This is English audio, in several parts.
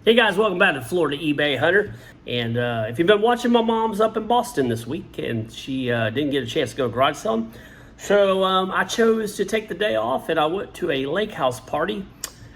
Hey guys, welcome back to Florida eBay Hunter. And if you've been watching, my mom's up in Boston this week, and she didn't get a chance to go garage selling. So I chose to take the day off, and I went to a lake house party.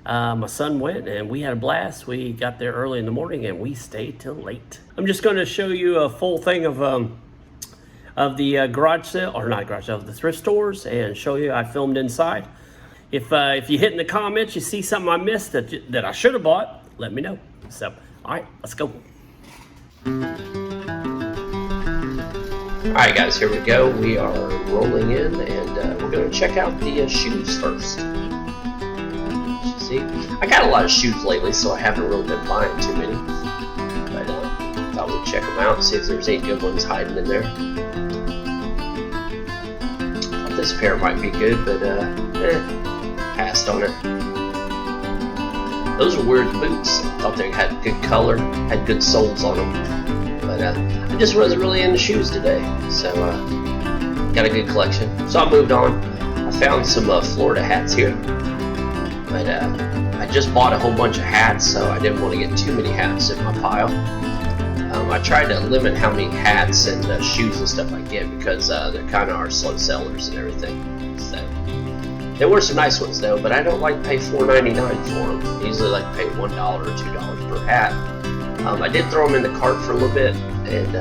My son went, and we had a blast. We got there early in the morning, and we stayed till late. I'm just going to show you a full thing of the garage sale, or not garage sale, the thrift stores, and show you I filmed inside. If you hit in the comments, you see something I missed that I should have bought, let me know. So, all right, let's go. All right, guys, here we go. We are rolling in, and we're going to check out the shoes first. See, I got a lot of shoes lately, so I haven't really been buying too many. But thought we'd check them out, see if there's any good ones hiding in there. Thought this pair might be good, but passed on it. Those are weird boots. Thought they had good color, had good soles on them. But I just wasn't really into shoes today, so got a good collection. So I moved on. I found some Florida hats here, but I just bought a whole bunch of hats, so I didn't want to get too many hats in my pile. I tried to limit how many hats and shoes and stuff I get because they kind of are slow sellers and everything. So. There were some nice ones though, but I don't like to pay $4.99 for them. I usually like to pay $1 or $2 per hat. I did throw them in the cart for a little bit, and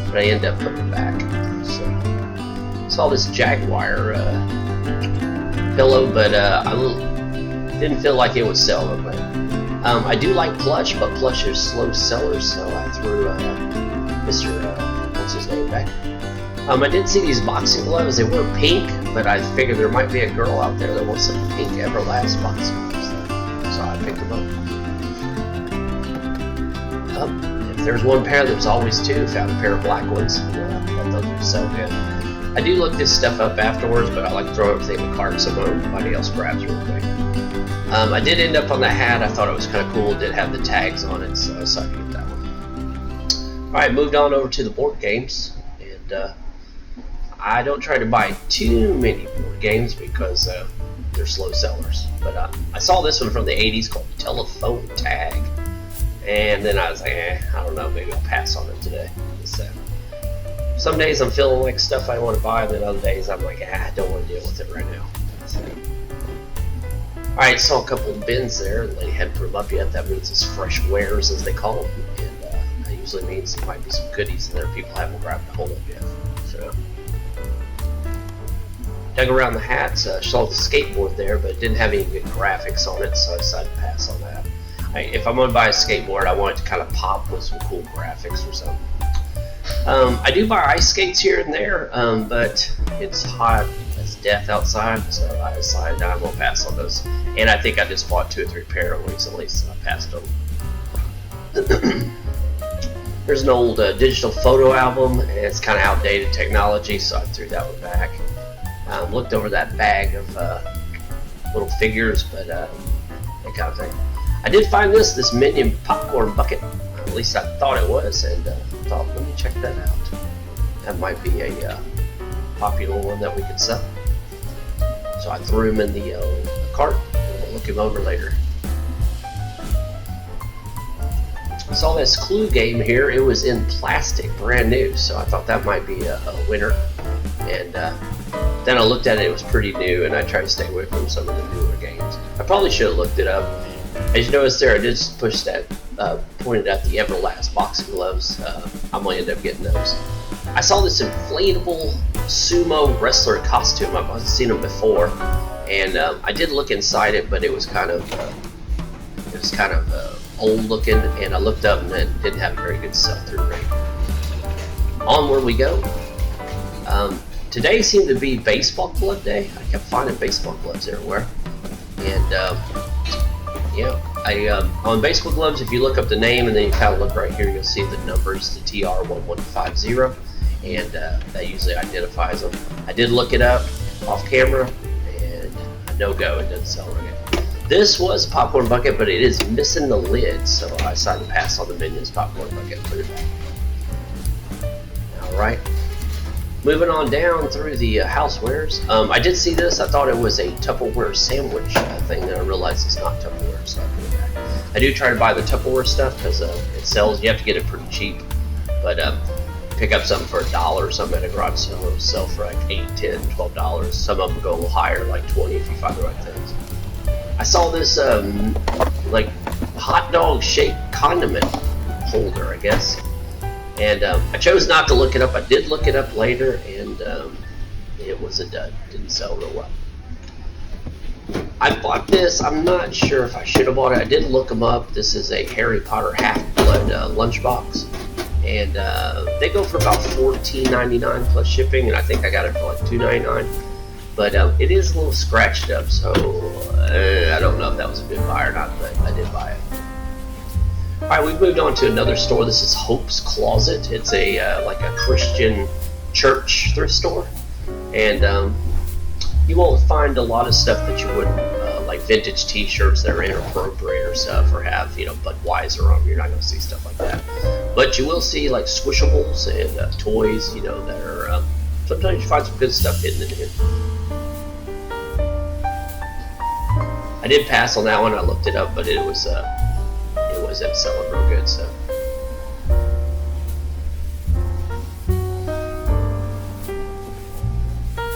but I ended up putting them back. So I saw this Jaguar pillow, but I didn't feel like it would sell them. But I do like plush, but plush is slow sellers, so I threw Mr. What's his name back. I did see these boxing gloves. They were pink, but I figured there might be a girl out there that wants some pink Everlast boxing gloves. So I picked them up. If there's one pair, there's always two. Found a pair of black ones. I thought they were so good. I do look this stuff up afterwards, but I like to throw everything in the cart so nobody else grabs it real quick. I did end up on the hat. I thought it was kind of cool. It did have the tags on it, so I decided to get that one. Alright, moved on over to the board games. And I don't try to buy too many board games because they're slow sellers. But I saw this one from the 80s called Telephone Tag. And then I was like, I don't know, maybe I'll pass on it today. So, some days I'm feeling like stuff I want to buy, and then other days I'm like, I don't want to deal with it right now. So. Alright, saw a couple of bins there. They hadn't put them up yet. That means it's fresh wares, as they call them. And that usually means there might be some goodies in there people haven't grabbed a hold of yet. So. Dug around the hats, saw the skateboard there, but it didn't have any good graphics on it, so I decided to pass on that. If I'm going to buy a skateboard, I want it to kind of pop with some cool graphics or something. I do buy ice skates here and there, but it's hot as death outside, so I decided I won't pass on those. And I think I just bought 2 or 3 pair recently, so I passed on them. There's an old digital photo album, and it's kind of outdated technology, so I threw that one back. Looked over that bag of little figures, but that kind of thing. I did find this Minion popcorn bucket. At least I thought it was, and thought, let me check that out. That might be a popular one that we could sell. So I threw him in the cart, and we'll look him over later. I saw this Clue game here. It was in plastic, brand new, so I thought that might be a winner. And then I looked at it, it was pretty new, and I tried to stay away from some of the newer games. I probably should have looked it up. As you notice there, I did push that, pointed out the Everlast boxing gloves. I'm going to end up getting those. I saw this inflatable sumo wrestler costume. I've seen them before, and I did look inside it, but it was kind of old looking, and I looked up and it didn't have a very good sell-through rate. Onward we go. Today seemed to be baseball glove day. I kept finding baseball gloves everywhere. And yeah, on baseball gloves, if you look up the name and then you kind of look right here, you'll see the numbers, the TR1150, and that usually identifies them. I did look it up off camera, and no-go, it doesn't sell right. This was a popcorn bucket, but it is missing the lid, so I decided to pass on the Minions popcorn bucket and put it back. Alright. Moving on down through the housewares, I did see this. I thought it was a Tupperware sandwich thing, and I realized it's not Tupperware, so I put it back. I do try to buy the Tupperware stuff because it sells. You have to get it pretty cheap, but pick up something for $1 or something at a garage sale. It'll sell for like $8, $10, $12. Some of them go a little higher, like 20 if you find the right things. I saw this like hot dog shaped condiment holder, I guess, and I chose not to look it up. I did look it up later, and it was a dud. Didn't sell real well. I bought this. I'm not sure if I should have bought it. I did look them up. This is a Harry Potter Half-Blood lunchbox, and they go for about $14.99 plus shipping, and I think I got it for like $2.99. But it is a little scratched up, so I don't know if that was a good buy or not, but I did buy it. All right, we've moved on to another store. This is Hope's Closet. It's a like a Christian church thrift store, and you won't find a lot of stuff that you would like vintage T-shirts that are inappropriate or stuff, or have, you know, Budweiser on them. You're not going to see stuff like that, but you will see like squishables and toys, you know, that are sometimes you find some good stuff hidden in here. I did pass on that one. I looked it up, but it wasn't selling real good. So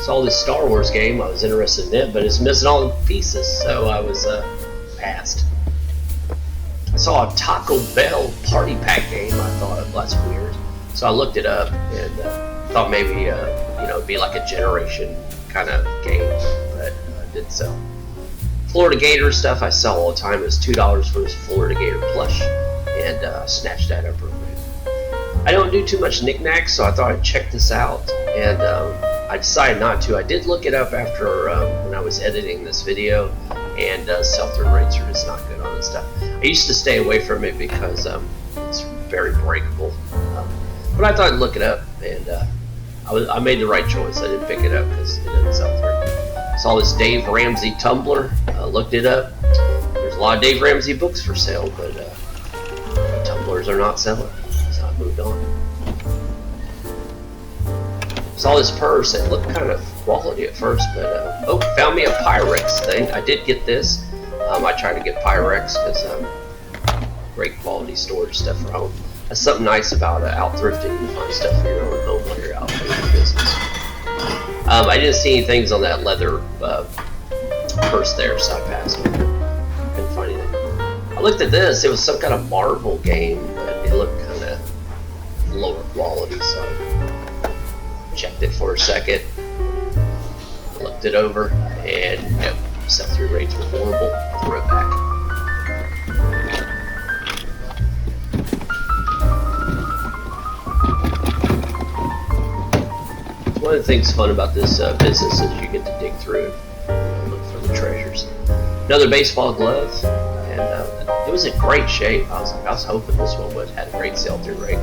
saw this Star Wars game. I was interested in it, but it's missing all the pieces, so I was passed. I saw a Taco Bell party pack game. I thought, well, that's weird, so I looked it up and thought maybe you know, it'd be like a generation kind of game, but it didn't sell. Florida Gator stuff I sell all the time. It's $2 for this Florida Gator plush, and snatched that up real quick. I don't do too much knickknacks, so I thought I'd check this out, and I decided not to. I did look it up after when I was editing this video, and sell-through rates are just not good on this stuff. I used to stay away from it because it's very breakable, but I thought I'd look it up, and I made the right choice. I didn't pick it up because it didn't sell through. Saw this Dave Ramsey tumbler, looked it up. There's a lot of Dave Ramsey books for sale, but tumblers are not selling, so I moved on. Saw this purse. It looked kind of quality at first, but found me a Pyrex thing. I did get this. I tried to get Pyrex because great quality storage stuff for home. That's something nice about out thrifting. You find stuff for your own home while you're out doing your business. I didn't see any things on that leather purse there, so I passed on it. Couldn't find anything. I looked at this. It was some kind of marble game, but it looked kind of lower quality, so I checked it for a second, looked it over, and nope, sell-through rates were horrible. Threw it back. One of the things fun about this business is you get to dig through and look for the treasures. Another baseball glove, and it was in great shape. I was hoping this one would have had a great sell-through rate,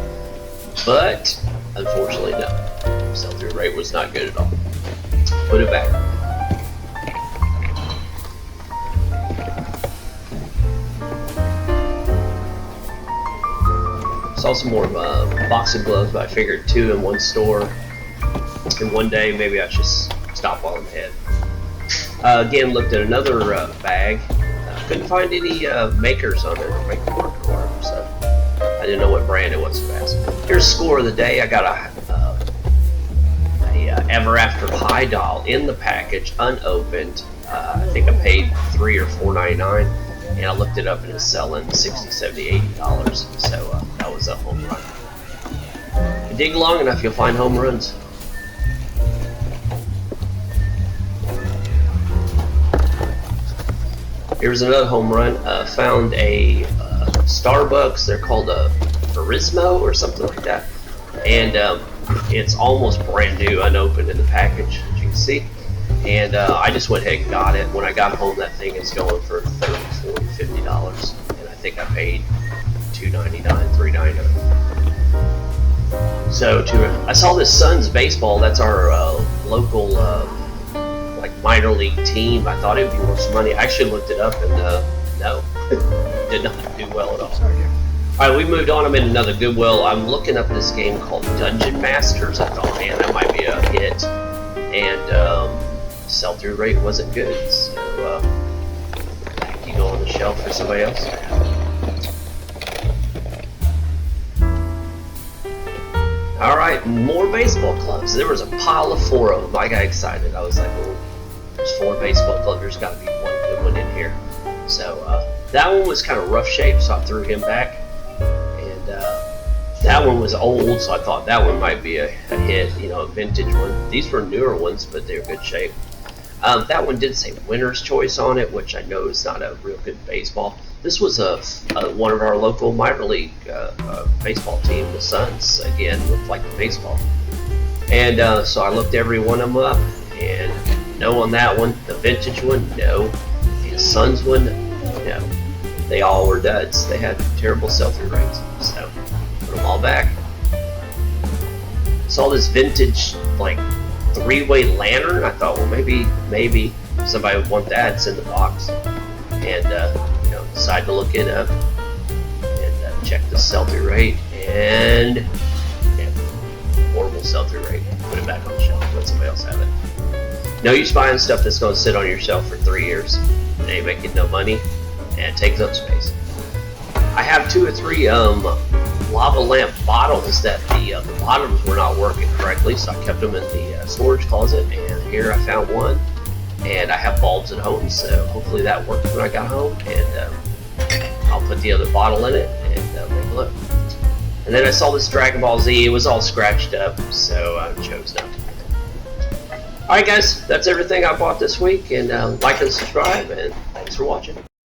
but unfortunately, no. Sell-through rate was not good at all. Put it back. Saw some more boxing gloves, but I figured 2 in one store. In one day, maybe I should stop while I'm ahead. Again, looked at another bag. Couldn't find any makers on it, or make the mark or whatever, so I didn't know what brand it was fast. Here's score of the day. I got a Ever After Pie doll in the package, unopened. I think I paid $3 or $4.99, and I looked it up and it was selling $60, $70, $80. So that was a home run. If you dig long enough, you'll find home runs. Here's another home run. Found a Starbucks. They're called a Verismo or something like that, and it's almost brand new, unopened in the package, as you can see. And I just went ahead and got it. When I got home, that thing is going for $30, $40, $50, and I think I paid $2.99, $3.99. So I saw this Suns baseball. That's our local like minor league team. I thought it would be worth some money. I actually looked it up, and no, did not do well at all. All right, we moved on. I'm in another Goodwill. I'm looking up this game called Dungeon Masters. I thought, man, that might be a hit, and sell-through rate wasn't good. So back you go on the shelf for somebody else. like, more baseball clubs. There was a pile of 4 of them. I got excited. I was like, oh, there's 4 baseball clubs. There's got to be one good one in here. So that one was kind of rough shape, so I threw him back. And that one was old, so I thought that one might be a hit, a vintage one. These were newer ones, but they're good shape. That one did say winner's choice on it, which I know is not a real good baseball. This was one of our local minor league baseball team, the Suns. Again, looked like a baseball. And so I looked every one of them up, and no on that one. The vintage one, no. The Suns one, no. They all were duds. They had terrible sell-through rates. So put them all back. Saw this vintage, like, 3-way lantern. I thought, well, maybe somebody would want that. It's in the box. And decided to look it up and check the sell-through rate, and horrible sell-through rate. Put it back on the shelf. Let somebody else have it. No use buying stuff that's going to sit on your shelf for 3 years and ain't making no money, and it takes up space. I have 2 or 3 lava lamp bottles that the bottoms were not working correctly, so I kept them in the storage closet, and here I found one. And I have bulbs at home, so hopefully that worked when I got home. And I'll put the other bottle in it and make a look. And then I saw this Dragon Ball Z. It was all scratched up, so I chose not to. Alright guys, that's everything I bought this week. And like and subscribe, and thanks for watching.